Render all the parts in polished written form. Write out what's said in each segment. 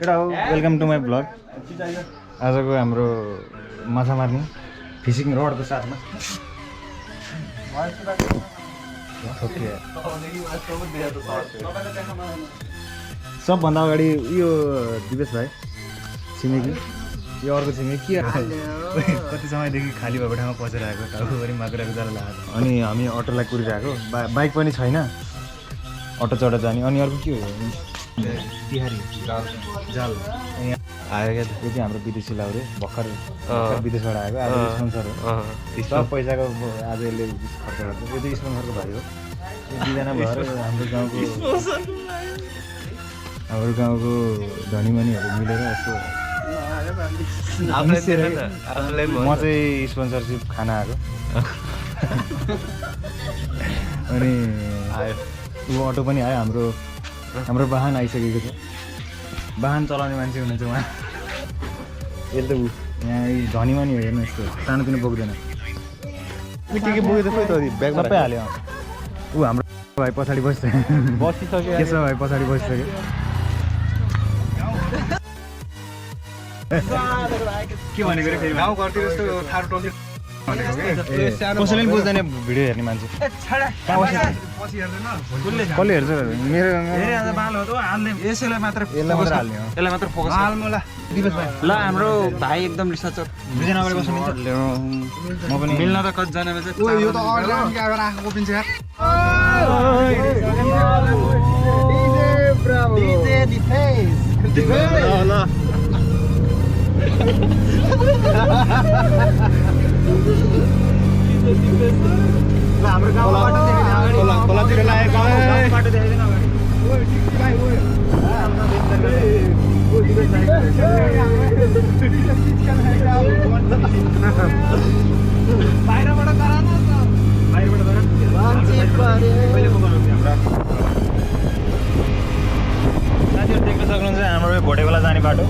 केटा हो welcome to my blog. आजको हाम्रो माछा मार्ने फिसिङ रडको साथमा सबभन्दा अगाडि यो दिपेश भाइ छिमेकी, यो अर्को छिमेकी कति समयदेखि खाली भएको ठाउँमा पसेर आएको, टाउकोभरि माकुराको जाला लगाएको। अनि हामी अटोलाई कुरिरहेको, बाइक पनि छैन अटो चढेर जाने। अनि अर्को के हो तिहारी जाल आयो क्या, यो चाहिँ हाम्रो विदेशी लाउरे भर्खर विदेशबाट आएको। आज स्पोन्सर हो, सब पैसाको आज यसले खर्च गर्छ। यो चाहिँ स्पोन्सरको भाइ हो। यो दुईजना भएर हाम्रो गाउँको धनीमनीहरू मिलेर यस्तो म चाहिँ स्पोन्सरसिप खान आएको। अनि ऊ अटो पनि आयो, हाम्रो वाहन आइसकेको छ। वाहन चलाउने मान्छे हुनुहुन्छ उहाँ, यसले त यहाँ धनीमनी हो। हेर्नु यस्तो सानोतिनो बोक्दैन, के बोकेको खोइ त ब्याग सबै हाल्यो। ऊ हाम्रो भाइ पछाडि बसिसक्यो, केशव भाइ पछाडि बसिसक्यो। के भनेको रे फेरि गाउँ घरतिर यस्तो थारो टोल्ने कसैले पनि बुझ्दैन भिडियो हेर्ने मान्छे। कसले हेर्छ? मेरो यसलाई मात्र हाल्ने हो, यसलाई मात्र फोकस हाल्नु। ल हाम्रो भाइ एकदम रिसर्चर, दुईजना अगाडि बस्नु मिल्छ। म पनि मिल्न त कतिजनामा चाहिँ यो त आँखा कोपिन्छ यार। हाम्रो गाउँबाट खोलातिर लागेको बाटो देखाइदिन अगाडि। बाहिरबाट गरा न, बाहिरबाट गरा। साथीहरू देख्न सक्नुहुन्छ हाम्रो भोटेकोला जाने बाटो।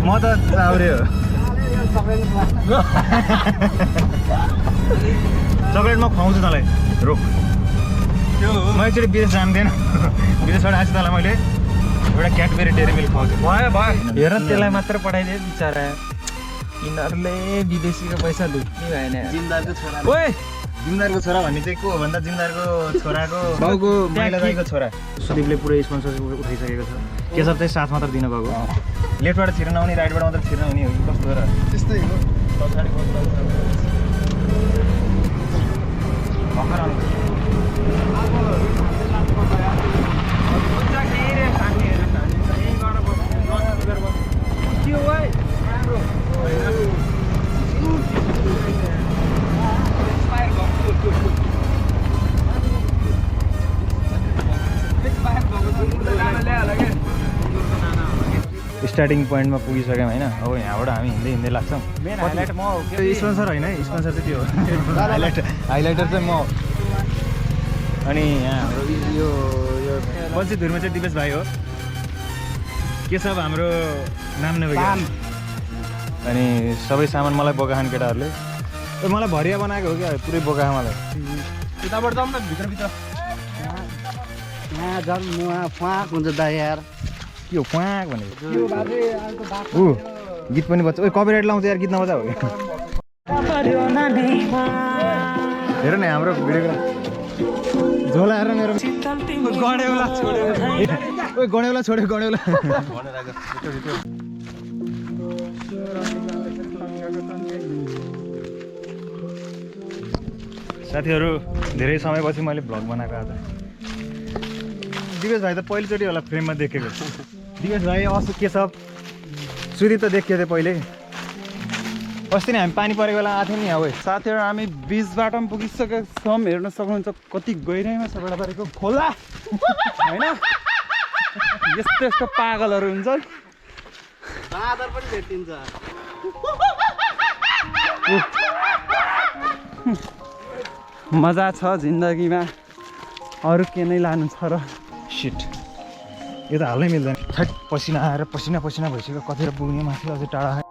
म त चाउरे हो। चक्लेट म खुवाउँछु तँलाई, रोक। म एकचोटि विदेश जान्थेन, विदेशबाट आएछु तँलाई मैले एउटा क्याडबेरी डेरी मिल्क खुवाउँछु। भयो हेर त्यसलाई मात्र पठाइदिएँ बिचरा, यिनीहरूले विदेशीको पैसा लुट्ने भएन। जिमदारको छोरा, ओए जिमदारको छोरा भन्ने चाहिँ को हो भन्दा जिमदारको छोराको बाउको माइला दाइको छोरा। सुदीपले पुरै स्पोन्सरसिप उठाइसकेको छ। केशव चाहिँ साथ मात्र दिनु भएको, लेफ्टबाट छिर्न नहुने राइटबाट मात्र छिर्न हुने हो कि कस्तो र त्यस्तै हो। पछाडि स्टार्टिङ पोइन्टमा पुगिसक्यौँ होइन। अब यहाँबाट हामी हिँड्दै लाग्छौँ। मेन हाइलाइट म हो, स्पोन्सर होइन, स्पोन्सर चाहिँ त्यो हो। हाइलाइटर चाहिँ म। अनि यहाँ हाम्रो यो बल्छी धुरमा चाहिँ दिपेश भाइ हो, केशव हाम्रो नाम नै भयो। अनि सबै सामान मलाई बोकाखान केटाहरूले, मलाई भरिया बनाएको हो क्या, पुरै बोकाखा मलाई। उताबाट जाउँ न भित्रभित्र, यहाँ जाउँ न, फाँक हुन्छ दा यार। के हो फाँक भनेको? ऊ गीत पनि बज्छ। ओ कपिराइट लाउँछ यार, गीत नबजा हो। हेर न हाम्रो भिडियोको झोला हेर मेरो गडेउला छोड्यो। ओ गडेउला छोड्यो, गडेउला। साथीहरू धेरै समयपछि मैले भ्लग बनाएको आज। दिपेश भाइ त पहिलोचोटि होला फ्रेममा देखेको। दिपेश भाइ असु केशव सुदीप त देखियो थियो पहिले। अस्ति नै हामी पानी परेको बेला आएको थियौँ नि। अब साथीहरू हामी बिचबाट पनि पुगिसकेका छौँ। हेर्न सक्नुहुन्छ कति गहिराइमा छ बेलाबारीको खोला होइन। यस्तो यस्तो पागलहरू हुन्छ। बाँदर पनि भेटिन्छ। मजा छ जिन्दगीमा, अरू के नै लानु छ र। सिट यो त हाल्नै मिल्दैन। थट पसिना आएर पसिना भइसक्यो, कतिर पुग्ने माथि अझै टाढा।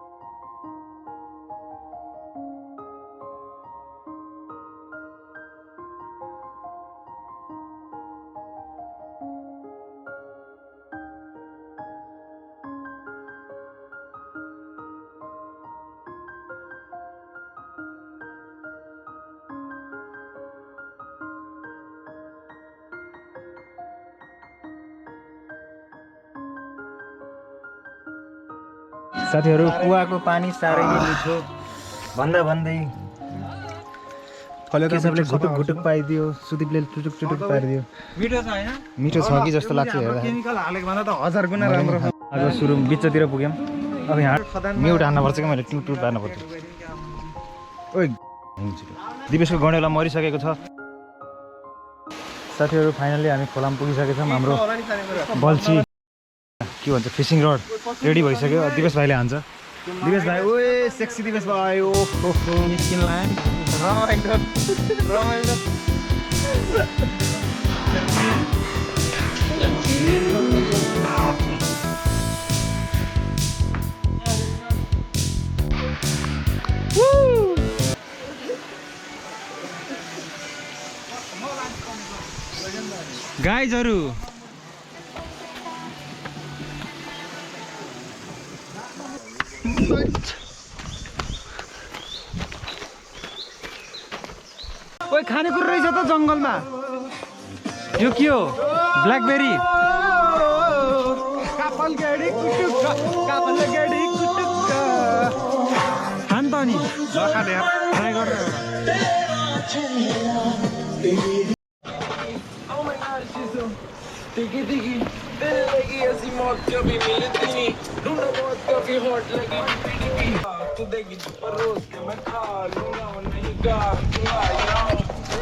साथीहरू कुवाको पानी साह्रै नै मिठो भन्दा भन्दै केशवले घुटुक पाइदियो, सुदीपले चुटुक पारिदियो। मिठो छ हैन? मिठो छ कि जस्तो लाग्छ हेर्दा। केमिकल हालेको भन्दा त 1000 गुणा राम्रो छ। अब सुरु बिचतिर पुग्यौँ। अब यहाँ म्युट हान्नुपर्छ कि मैले टुट पार्नु पर्छ। ओइ दिवेशको गणेला मरिसकेको छ। साथीहरू फाइनल्ली हामी खोलामा पुगिसकेछौँ। हाम्रो बल्छी के भन्छ फिसिङ रड रेडी भइसक्यो। दिवेश भाइले हान्छ। दिवेश भाइ ओए सेक्सी दिवेश भाइ। ओ रमाइलो गाइजहरू ओइ खानेकुरा रहेछ त जङ्गलमा। यो के हो? ब्ल्याकबेरी। कापल गाडी कुटुक्क, कापल गाडी कुटुक्क। खान त नि नखाने यार, ट्राई गरेर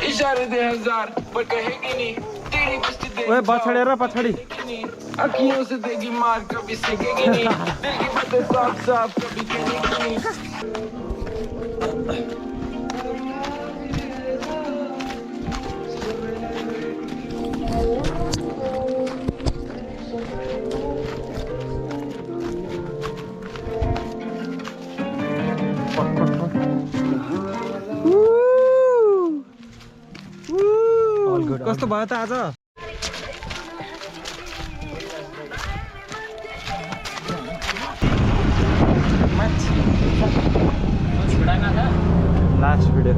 इशारे दे हजार पर कहेगी नहीं तेरी बस्ती दे। ओए बछड़े र पछड़ी अखियों से देगी मार कभी सीखेगी नहीं दिल की बातें साफ साफ कभी कहेगी नहीं। कस्तो भयो त आज? लास्ट भिडियो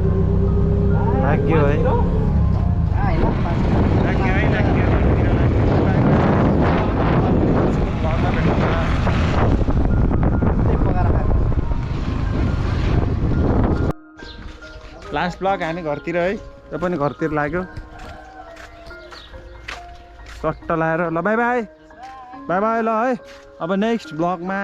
लाग्यो है। लास्ट ब्लग हामी घरतिर है, त्यो पनि घरतिर लाग्यो। सट्ट लाएर ल बाई बाई ल है। अब नेक्स्ट ब्लगमा